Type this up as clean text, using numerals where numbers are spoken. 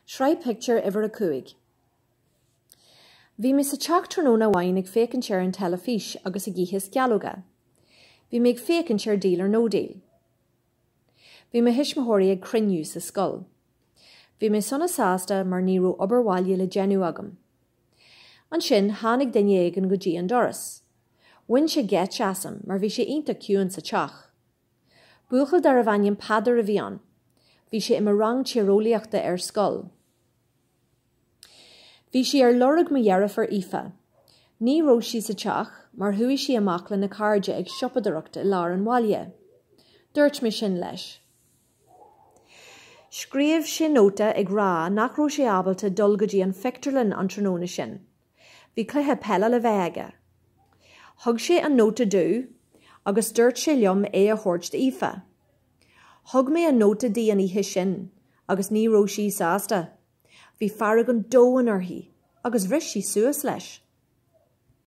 Sraith Pictiúr iwwer a cuaig. Bhí me sa teach tróna bhain ag fécinn tíir an telefís agus ag íthis gealóga. Bhí me ag fécinn tíir díl ar nó díl. Bhí me hisismóirí ag criniú sa scoil. Bhí me sonna sásta mar ní raibh obair bhaile le déanú agam. An sin tháinig daine éigean go dtí an doras. Bhain sé gceist asam mar bhí sé ionta ciúin sa teach. Buachal dar a bhainnean padar a bhí an. Bhí sé im rang tíreolaíochta ar scoil. Bhí si ar lorg mo dhearaf ar ifa. Ní ró si sa teach mar thuaigh si amach le na cairde ag siopadaireachta i lár an bhaile. Dúirt me sin leis. Scríomh sin nóta ag rá nach ró sé ábalta dul go dtí an fictarlann an tróna sin. Bhí cluiche pella le bheith aige. Thug sé an nóta dú agus dúirt sé liom é a thabhairt ifa. Thug mé an nóta dí an ihe sin agus ní ró si sásta. Bhí farag an dó an orthaí agus bhris sí suas leis.